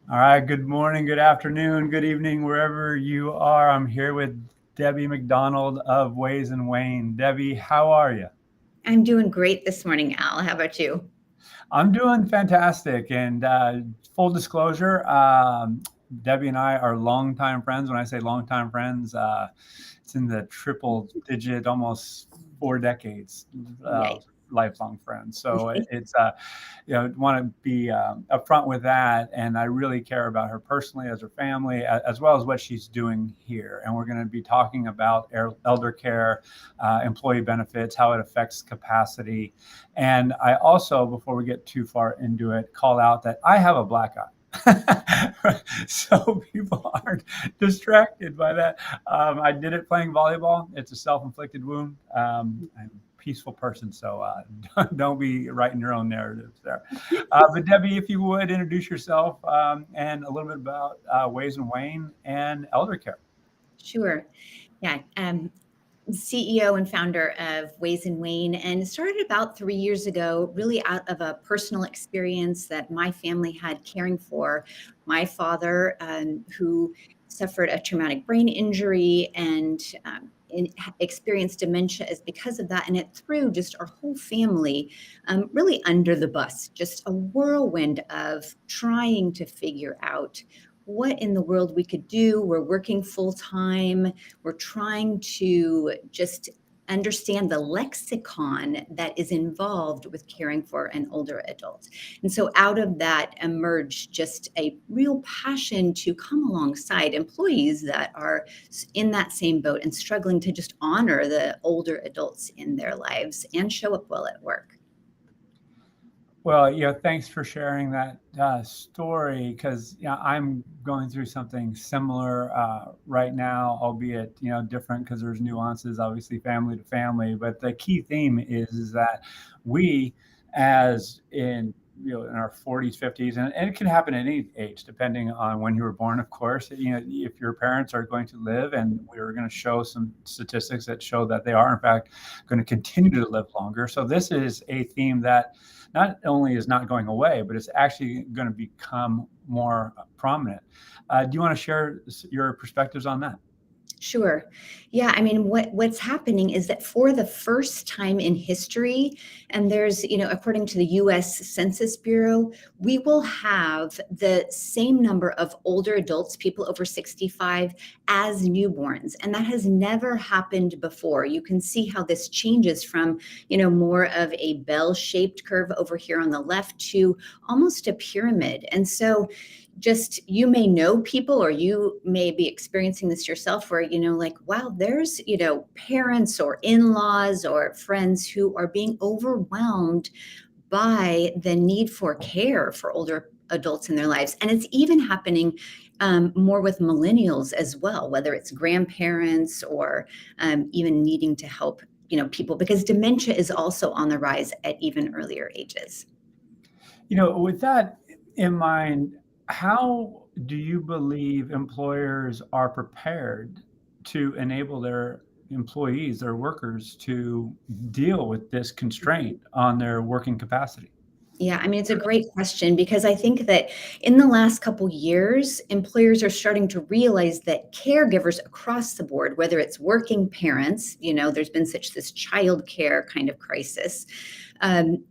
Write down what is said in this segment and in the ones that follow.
All right. Good morning, good afternoon, good evening, wherever you are. I'm here with Debbie McDonald of Ways Wane. Debbie, how are you? I'm doing great this morning, Al. How about you? I'm doing fantastic. And full disclosure, Debbie and I are longtime friends. When I say longtime friends, it's in the triple digit, almost 4 decades. Uh, Yay. Lifelong friends. So it's want to be upfront with that, and I really care about her personally, as her family, as well as what she's doing here. And we're going to be talking about elder care, employee benefits, how it affects capacity. And I also, before we get too far into it, call out that I have a black eye. So people aren't distracted by that. I did it playing volleyball. It's a self-inflicted wound. I'm a peaceful person, so don't be writing your own narratives there. But Debbie, if you would introduce yourself and a little bit about Ways and Wane and Eldercare. Sure. Yeah. CEO and founder of Ways Wane, and started about 3 years ago, really out of a personal experience that my family had caring for my father, who suffered a traumatic brain injury and experienced dementia as because of that. And it threw just our whole family really under the bus, just a whirlwind of trying to figure out what in the world we could do. We're working full time. We're trying to just understand the lexicon that is involved with caring for an older adult. And so out of that emerged just a real passion to come alongside employees that are in that same boat and struggling to just honor the older adults in their lives and show up well at work. Well, thanks for sharing that story, because I'm going through something similar right now, albeit different, because there's nuances, obviously, family to family. But the key theme is that we, as in our 40s, 50s, and it can happen at any age, depending on when you were born, of course. If your parents are going to live, and we're going to show some statistics that show that they are, in fact, going to continue to live longer. So this is a theme that not only is not going away, but it's actually going to become more prominent. Do you want to share your perspectives on that? Sure. Yeah, I mean, what's happening is that for the first time in history, and there's, according to the US Census Bureau, we will have the same number of older adults, people over 65, as newborns. And that has never happened before. You can see how this changes from, more of a bell-shaped curve over here on the left to almost a pyramid. And so just, you may know people, or you may be experiencing this yourself, where like, wow, there's parents or in-laws or friends who are being overwhelmed by the need for care for older adults in their lives. And it's even happening more with millennials as well, whether it's grandparents or even needing to help people, because dementia is also on the rise at even earlier ages. With that in mind, how do you believe employers are prepared to enable their employees, their workers, to deal with this constraint on their working capacity? Yeah, I mean, it's a great question, because I think that in the last couple years, employers are starting to realize that caregivers across the board, whether it's working parents, there's been such this child care kind of crisis,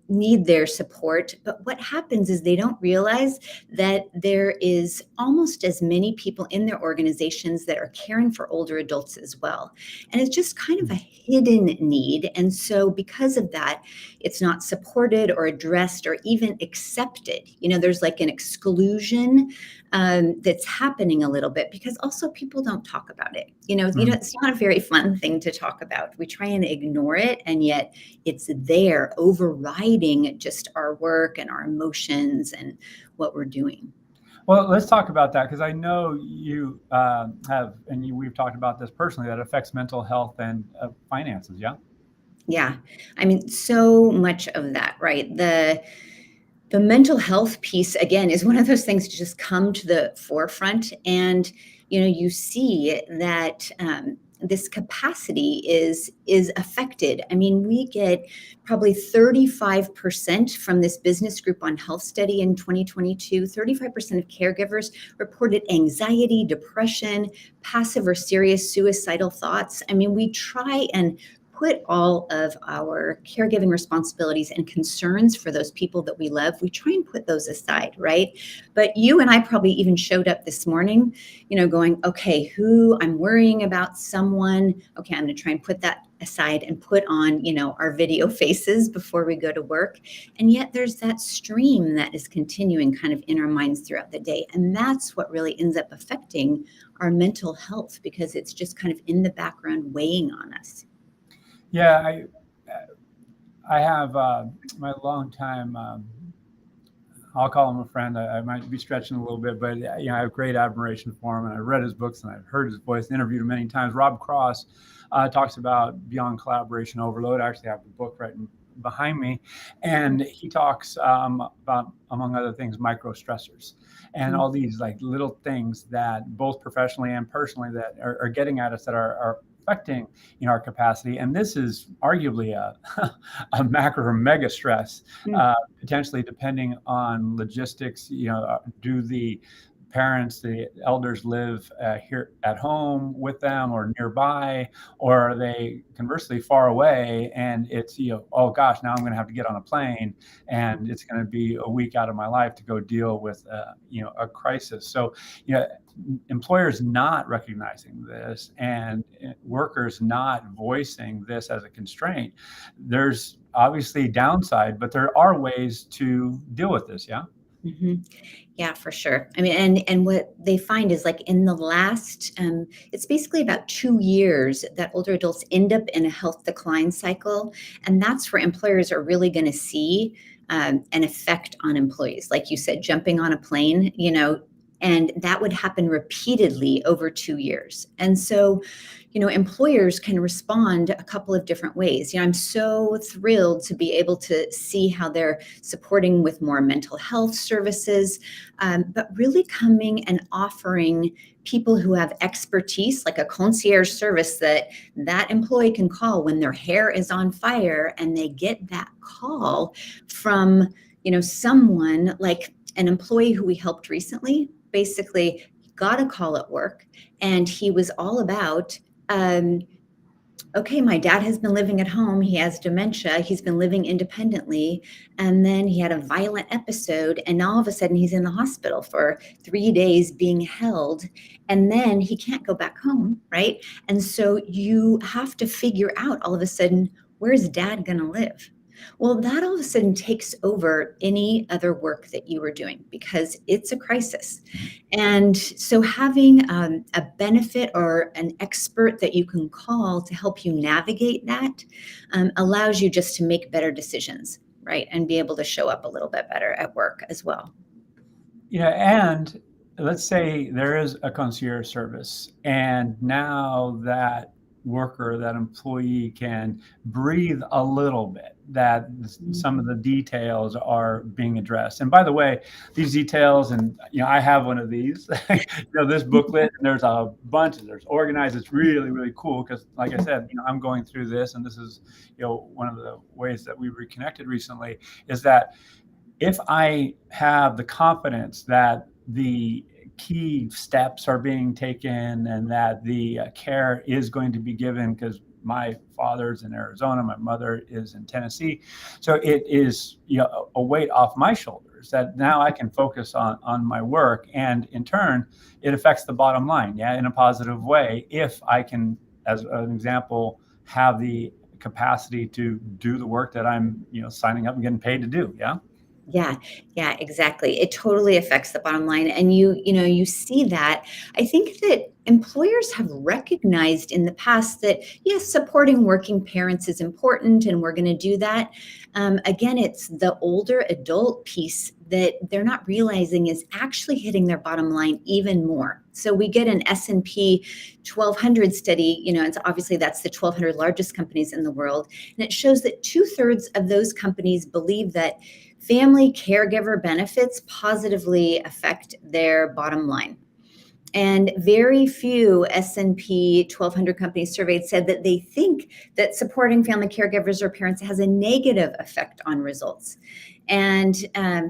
need their support. But what happens is they don't realize that there is almost as many people in their organizations that are caring for older adults as well. And it's just kind of a hidden need. And so because of that, it's not supported or addressed or even accepted. There's like an exclusion that's happening a little bit, because also people don't talk about it. It's not a very fun thing to talk about. We try and ignore it, and yet it's there overriding just our work and our emotions and what we're doing. Well, let's talk about that, because I know you have, and we've talked about this personally, that affects mental health and finances. Yeah. Yeah. I mean, so much of that, right? The mental health piece, again, is one of those things to just come to the forefront. And you see that this capacity is affected. I mean, we get probably 35% from this business group on health study in 2022. 35% of caregivers reported anxiety, depression, passive or serious suicidal thoughts. I mean, we try and put all of our caregiving responsibilities and concerns for those people that we love, we try and put those aside, right? But you and I probably even showed up this morning, going, okay, who I'm worrying about someone. Okay, I'm going to try and put that aside and put on, our video faces before we go to work. And yet there's that stream that is continuing kind of in our minds throughout the day. And that's what really ends up affecting our mental health, because it's just kind of in the background weighing on us. Yeah, I have my longtime, I'll call him a friend. I might be stretching a little bit, but I have great admiration for him, and I've read his books and I've heard his voice, interviewed him many times. Rob Cross talks about beyond collaboration overload. I actually have the book right behind me, and he talks about, among other things, micro stressors and all these like little things that both professionally and personally that are getting at us, that are affecting our capacity. And this is arguably a macro or mega stress, potentially, depending on logistics. Do the parents, the elders, live here at home with them or nearby, or are they conversely far away, and it's oh gosh, now I'm going to have to get on a plane and it's going to be a week out of my life to go deal with a crisis. So employers not recognizing this and workers not voicing this as a constraint, there's obviously downside, but there are ways to deal with this. Yeah. Mm-hmm. Yeah, for sure. I mean, and what they find is, like, in the last, it's basically about 2 years that older adults end up in a health decline cycle. And that's where employers are really going to see an effect on employees. Like you said, jumping on a plane, and that would happen repeatedly over 2 years. And so, employers can respond a couple of different ways. I'm so thrilled to be able to see how they're supporting with more mental health services, but really coming and offering people who have expertise, like a concierge service that employee can call when their hair is on fire, and they get that call from, someone like an employee who we helped recently. Basically got a call at work, and he was all about, okay, my dad has been living at home. He has dementia. He's been living independently. And then he had a violent episode. And all of a sudden he's in the hospital for 3 days being held. And then he can't go back home, right? And so you have to figure out all of a sudden, where's dad going to live? Well, that all of a sudden takes over any other work that you were doing, because it's a crisis. And so having a benefit or an expert that you can call to help you navigate that allows you just to make better decisions, right? And be able to show up a little bit better at work as well. And let's say there is a concierge service, and now that worker, that employee can breathe a little bit, that some of the details are being addressed. And by the way, these details, and I have one of these, this booklet, and there's a bunch, and there's organized. It's really, really cool, because like I said, I'm going through this, and this is, one of the ways that we reconnected recently, is that if I have the confidence that the key steps are being taken and that the care is going to be given, because my father's in Arizona, my mother is in Tennessee, so it is a weight off my shoulders, that now I can focus on my work, and in turn it affects the bottom line, in a positive way, if I can, as an example, have the capacity to do the work that I'm signing up and getting paid to do. Yeah, exactly. It totally affects the bottom line. And you see that. I think that employers have recognized in the past that, yes, supporting working parents is important, and we're going to do that. Again, it's the older adult piece that they're not realizing is actually hitting their bottom line even more. So we get an S&P 1200 study, it's obviously that's the 1200 largest companies in the world. And it shows that 2/3 of those companies believe that family caregiver benefits positively affect their bottom line. And very few S&P 1200 companies surveyed said that they think that supporting family caregivers or parents has a negative effect on results. And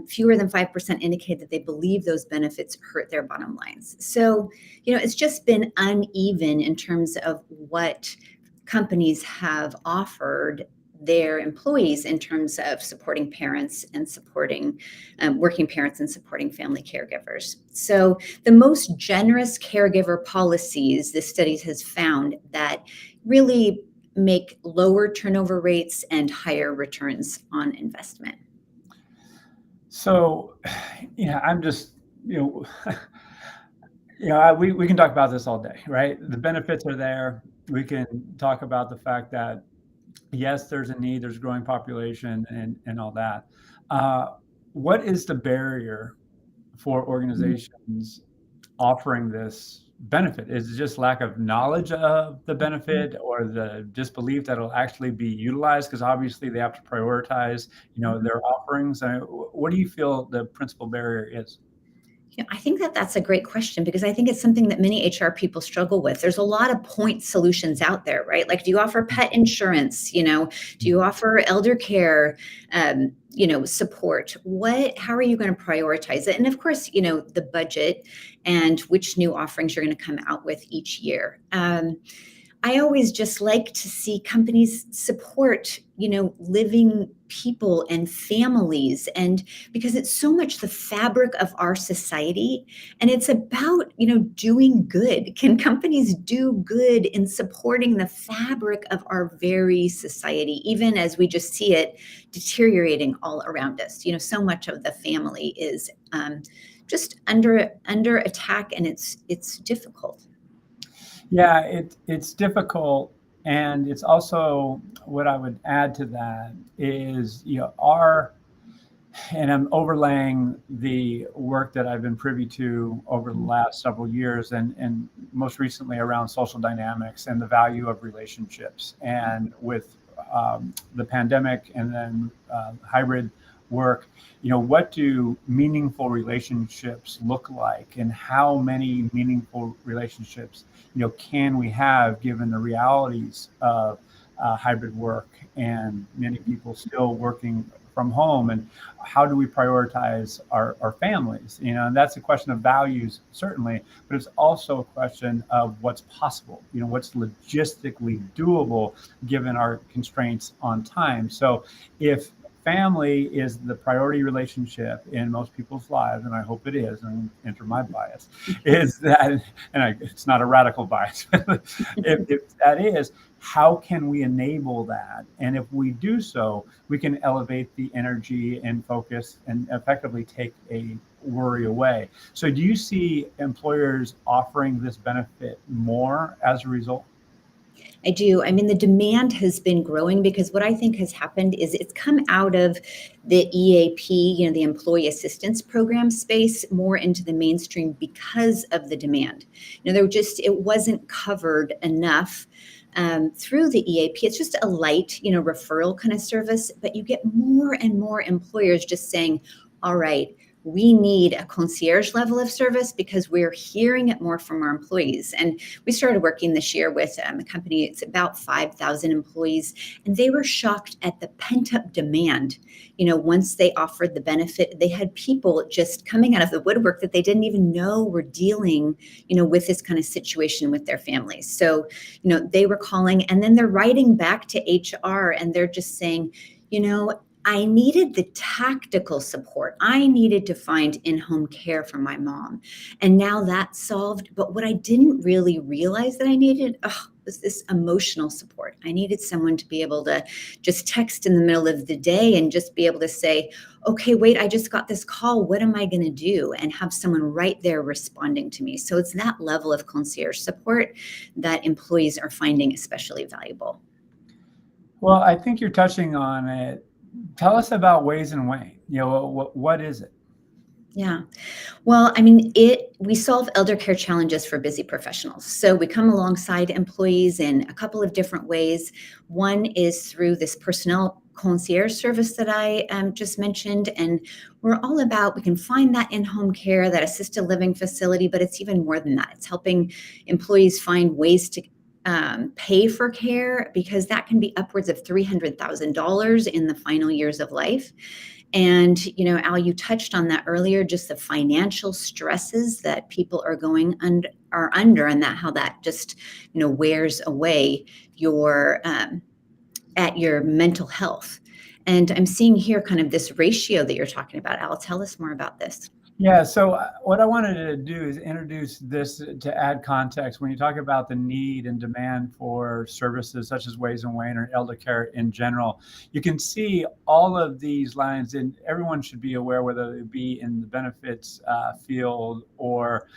fewer than 5% indicate that they believe those benefits hurt their bottom lines. So, it's just been uneven in terms of what companies have offered their employees in terms of supporting parents and supporting working parents and supporting family caregivers. So the most generous caregiver policies, this study has found, that really make lower turnover rates and higher returns on investment. So, I'm just, we can talk about this all day, right? The benefits are there. We can talk about the fact that, yes, there's a need, there's a growing population and all that. What is the barrier for organizations offering this benefit? Is it just lack of knowledge of the benefit, or the disbelief that it'll actually be utilized? Because obviously they have to prioritize, their offerings. What do you feel the principal barrier is? I think that that's a great question, because I think it's something that many HR people struggle with. There's a lot of point solutions out there, right? Like, do you offer pet insurance? Do you offer elder care, support? How are you going to prioritize it? And of course, the budget and which new offerings you're going to come out with each year. I always just like to see companies support, living people and families, and because it's so much the fabric of our society, and it's about, doing good. Can companies do good in supporting the fabric of our very society, even as we just see it deteriorating all around us? So much of the family is just under attack, and it's difficult. Yeah, it's difficult. And it's also, what I would add to that is, and I'm overlaying the work that I've been privy to over the last several years, and most recently around social dynamics and the value of relationships. And with the pandemic and then hybrid work, what do meaningful relationships look like, and how many meaningful relationships can we have, given the realities of hybrid work and many people still working from home? And how do we prioritize our families? And that's a question of values, certainly, but it's also a question of what's possible, what's logistically doable given our constraints on time. So if family is the priority relationship in most people's lives, and I hope it is, and enter my bias, is that, it's not a radical bias, if that is, how can we enable that? And if we do so, we can elevate the energy and focus and effectively take a worry away. So do you see employers offering this benefit more as a result? I do. I mean, the demand has been growing, because what I think has happened is it's come out of the EAP, the Employee Assistance Program space, more into the mainstream because of the demand. It wasn't covered enough through the EAP. It's just a light, referral kind of service, but you get more and more employers just saying, all right, we need a concierge level of service, because we're hearing it more from our employees. And we started working this year with a company, it's about 5,000 employees, and they were shocked at the pent-up demand. Once they offered the benefit, they had people just coming out of the woodwork that they didn't even know were dealing, with this kind of situation with their families. So, they were calling, and then they're writing back to HR, and they're just saying, I needed the tactical support. I needed to find in-home care for my mom. And now that's solved. But what I didn't really realize that I needed was this emotional support. I needed someone to be able to just text in the middle of the day and just be able to say, okay, wait, I just got this call. What am I going to do? And have someone right there responding to me. So it's that level of concierge support that employees are finding especially valuable. Well, I think you're touching on it. Tell us about Ways Wane. What is it? Yeah. Well, I mean, we solve elder care challenges for busy professionals. So we come alongside employees in a couple of different ways. One is through this personnel concierge service that I just mentioned. And we're all about, we can find that in-home care, that assisted living facility, but it's even more than that. It's helping employees find ways to pay for care, because that can be upwards of $300,000 in the final years of life. And, Al, you touched on that earlier, just the financial stresses that people are under, and that how that just, wears away your at your mental health. And I'm seeing here kind of this ratio that you're talking about. Al, tell us more about this. Yeah, so what I wanted to do is introduce this to add context. When you talk about the need and demand for services such as Ways Wane or Eldercare in general, you can see all of these lines, and everyone should be aware, whether it be in the benefits field or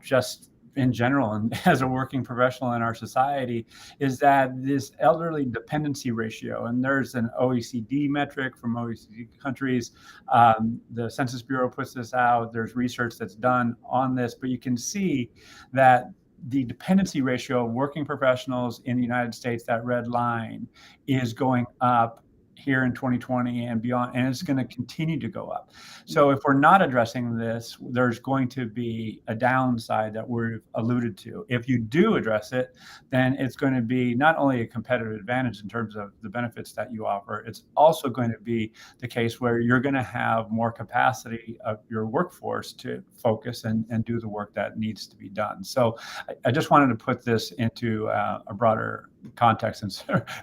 just in general and as a working professional in our society, is that this elderly dependency ratio, and there's an OECD metric from OECD countries. The Census Bureau puts this out. There's research that's done on this, but you can see that the dependency ratio of working professionals in the United States, that red line, is going up here in 2020 and beyond, and it's going to continue to go up. So if we're not addressing this, there's going to be a downside that we've alluded to. If you do address it, then it's going to be not only a competitive advantage in terms of the benefits that you offer, it's also going to be the case where you're going to have more capacity of your workforce to focus and do the work that needs to be done. So I just wanted to put this into a broader context, and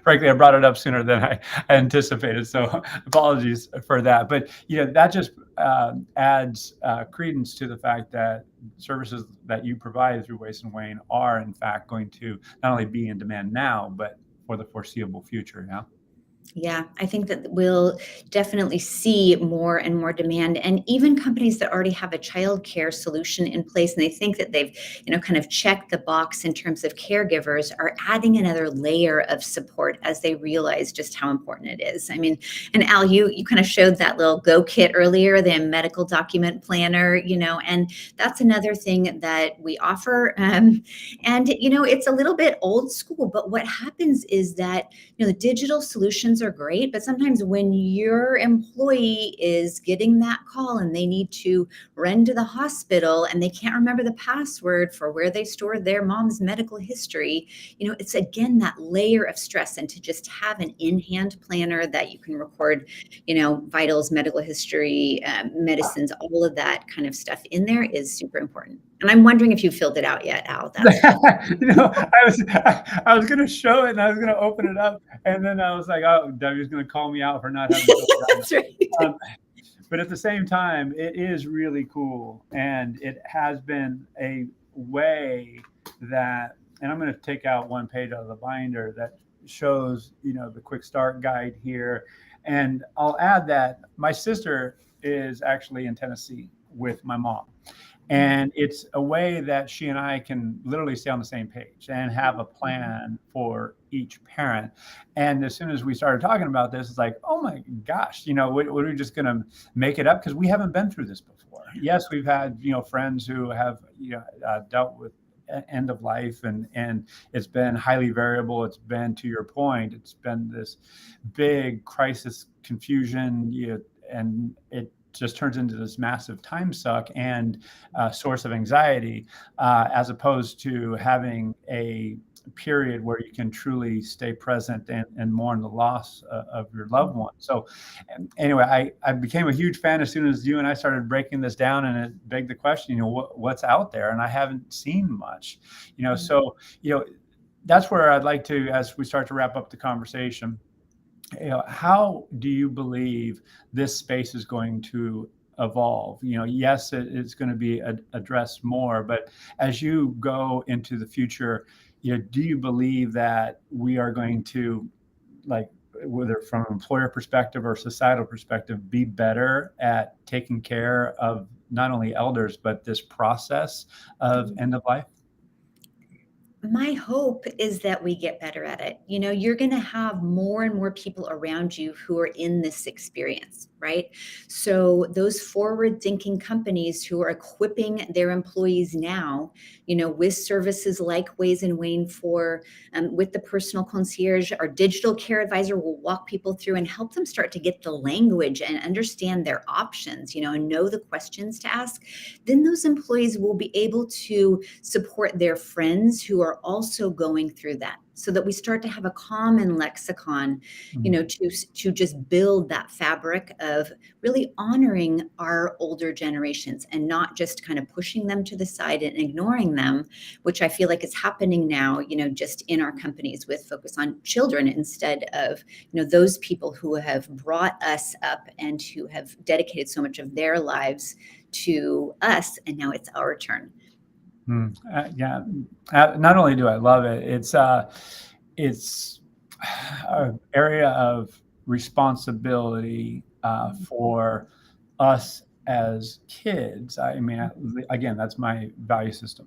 frankly, I brought it up sooner than I anticipated, so apologies for that. But that just adds credence to the fact that services that you provide through Ways Wane are in fact going to not only be in demand now, but for the foreseeable future. Yeah, I think that we'll definitely see more and more demand, and even companies that already have a childcare solution in place, and they think that they've, kind of checked the box in terms of caregivers, are adding another layer of support as they realize just how important it is. I mean, and Al, you kind of showed that little Go Kit earlier, the medical document planner, and that's another thing that we offer. And it's a little bit old school, but what happens is that the digital solutions are great, but sometimes when your employee is getting that call and they need to run to the hospital and they can't remember the password for where they stored their mom's medical history, it's again that layer of stress. And to just have an in-hand planner that you can record, vitals, medical history, medicines, all of that kind of stuff in there is super important. And I'm wondering if you filled it out yet, Al. I was going to show it and I was going to open it up, and then I was like, oh, Debbie's going to call me out for not having filled it out. That's right. But at the same time, it is really cool, and it has been a way that, and I'm going to take out one page out of the binder that shows, the quick start guide here. And I'll add that my sister is actually in Tennessee with my mom. And it's a way that she and I can literally stay on the same page and have a plan for each parent. And as soon as we started talking about this, it's like, oh my gosh, we're just going to make it up because we haven't been through this before. Yes, we've had, friends who have, dealt with end of life, and it's been highly variable. It's been, to your point, it's been this big crisis, confusion, and it just turns into this massive time suck and source of anxiety, as opposed to having a period where you can truly stay present and mourn the loss of your loved one. So anyway, I became a huge fan as soon as you and I started breaking this down, and it begged the question, what's out there? And I haven't seen much, so, that's where I'd like to, as we start to wrap up the conversation, how do you believe this space is going to evolve? Yes, it's going to be addressed more, but as you go into the future, do you believe that we are going to, whether from an employer perspective or societal perspective, be better at taking care of not only elders, but this process of end of life? My hope is that we get better at it. You're going to have more and more people around you who are in this experience, right? So those forward-thinking companies who are equipping their employees now, with services like Ways and Wane with the personal concierge, our digital care advisor will walk people through and help them start to get the language and understand their options, and know the questions to ask. Then those employees will be able to support their friends who are also going through that, so that we start to have a common lexicon, to just build that fabric of really honoring our older generations and not just kind of pushing them to the side and ignoring them, which I feel like is happening now, just in our companies with focus on children instead of, those people who have brought us up and who have dedicated so much of their lives to us, and now it's our turn. Yeah. Not only do I love it, it's an area of responsibility for us as kids. I mean, again, that's my value system.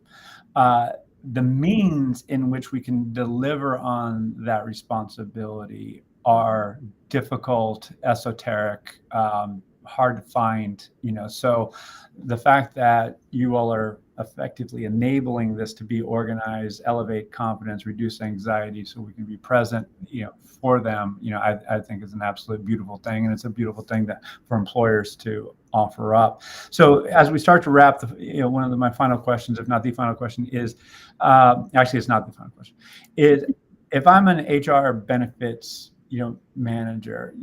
The means in which we can deliver on that responsibility are difficult, esoteric, hard to find, so the fact that you all are effectively enabling this to be organized, elevate confidence, reduce anxiety, so we can be present, for them, I think is an absolute beautiful thing, and it's a beautiful thing that for employers to offer up. So as we start to wrap, one of my final questions, if not the final question, is actually it's not the final question, is if I'm an HR benefits manager,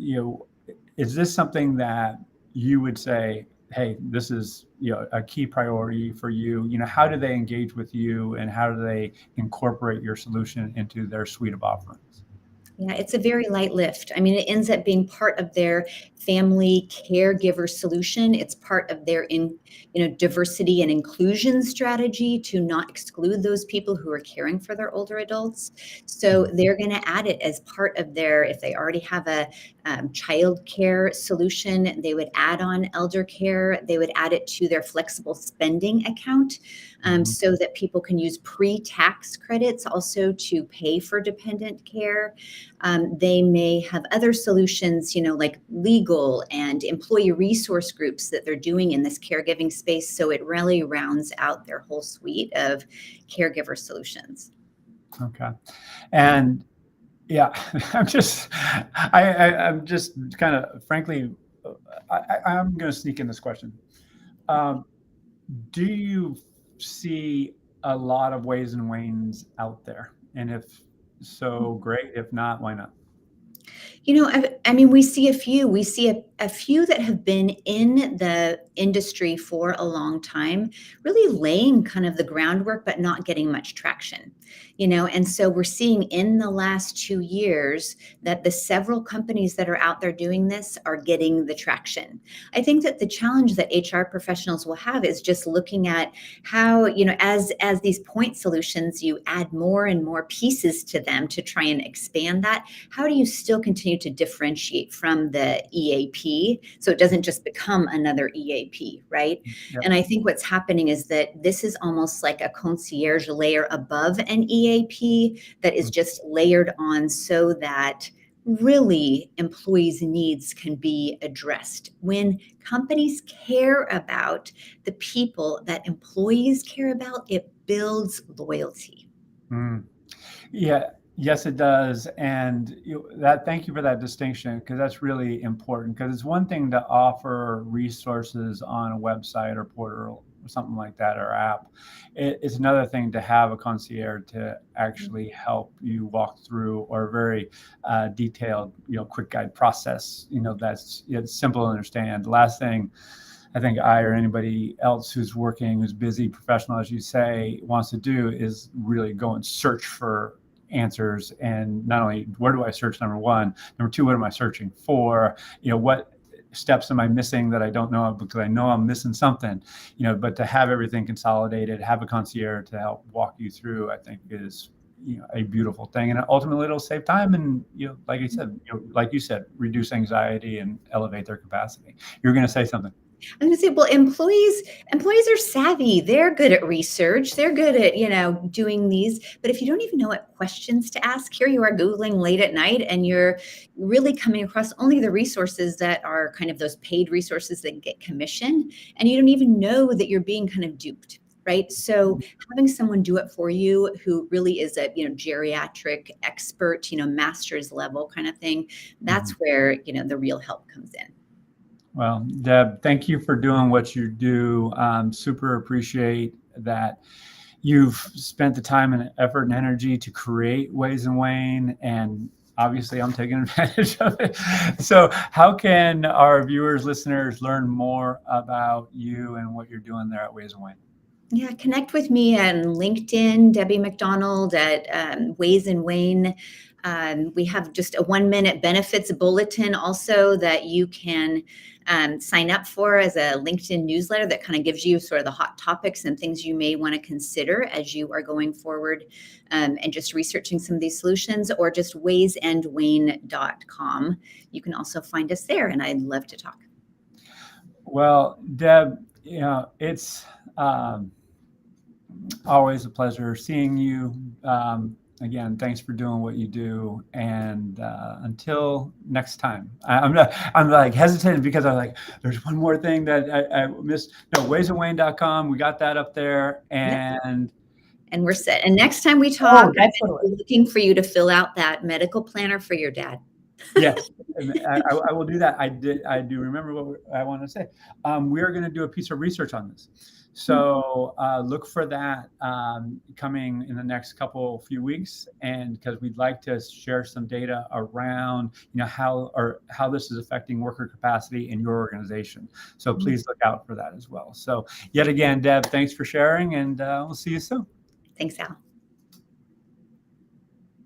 is this something that you would say, hey, this is a key priority for you? How do they engage with you, and how do they incorporate your solution into their suite of offerings? Yeah, it's a very light lift. I mean, it ends up being part of their family caregiver solution. It's part of their diversity and inclusion strategy to not exclude those people who are caring for their older adults. So they're going to add it as part of their, if they already have a child care solution, they would add on Eldercare. They would add it to their flexible spending account, so that people can use pre-tax credits also to pay for dependent care. They may have other solutions, like legal and employee resource groups that they're doing in this caregiving space. So it really rounds out their whole suite of caregiver solutions. Okay. And yeah, I'm just kind of, frankly, I'm going to sneak in this question. Do you see a lot of Ways and Wanes out there? And if so, great. If not, why not? I mean, we see a few. We see a few that have been in the industry for a long time, really laying kind of the groundwork, but not getting much traction. And so we're seeing in the last 2 years that the several companies that are out there doing this are getting the traction. I think that the challenge that HR professionals will have is just looking at how, as these point solutions, you add more and more pieces to them to try and expand that. How do you still continue to differentiate from the EAP so it doesn't just become another EAP, right? Yep. And I think what's happening is that this is almost like a concierge layer above an EAP that is just layered on so that really employees' needs can be addressed. When companies care about the people that employees care about, it builds loyalty. Yeah. Yes, it does. And thank you for that distinction, because that's really important. Because it's one thing to offer resources on a website or portal or something like that, or app. It's another thing to have a concierge to actually help you walk through, or a very detailed, quick guide process. That's it's simple to understand. The last thing I think I or anybody else who's working, who's busy, professional, as you say, wants to do is really go and search for answers. And not only where do I search, number one, number two, what am I searching for? What steps am I missing that I don't know of, because I know I'm missing something, but to have everything consolidated, have a concierge to help walk you through, I think is, a beautiful thing. And ultimately it'll save time and, like you said, reduce anxiety and elevate their capacity. You're going to say something. I'm gonna say, well, employees are savvy. They're good at research. They're good at, doing these. But if you don't even know what questions to ask, here you are Googling late at night and you're really coming across only the resources that are kind of those paid resources that get commission. And you don't even know that you're being kind of duped. Right. So having someone do it for you who really is a, geriatric expert, master's level kind of thing, that's Mhm. where, the real help comes in. Well, Deb, thank you for doing what you do. Super appreciate that you've spent the time and effort and energy to create Ways and Wane, and obviously I'm taking advantage of it. So how can our viewers, listeners learn more about you and what you're doing there at Ways and Wane? Yeah, connect with me on LinkedIn, Debbie McDonald at Ways and Wane. We have just a 1-minute benefits bulletin also that you can sign up for as a LinkedIn newsletter that kind of gives you sort of the hot topics and things you may want to consider as you are going forward and just researching some of these solutions, or just waysandwane.com. You can also find us there, and I'd love to talk. Well, Deb, it's always a pleasure seeing you. Again, thanks for doing what you do. And until next time, I'm like hesitant because I'm like, there's one more thing that I missed. No, waysandwane.com. We got that up there. And we're set. And next time we talk, oh, that's what it was. I'm looking for you to fill out that medical planner for your dad. Yes, I will do that. I do remember what I want to say. We are going to do a piece of research on this. So look for that coming in the next few weeks, and because we'd like to share some data around how this is affecting worker capacity in your organization. So please look out for that as well. So yet again, Deb, thanks for sharing, and we'll see you soon. Thanks, Al.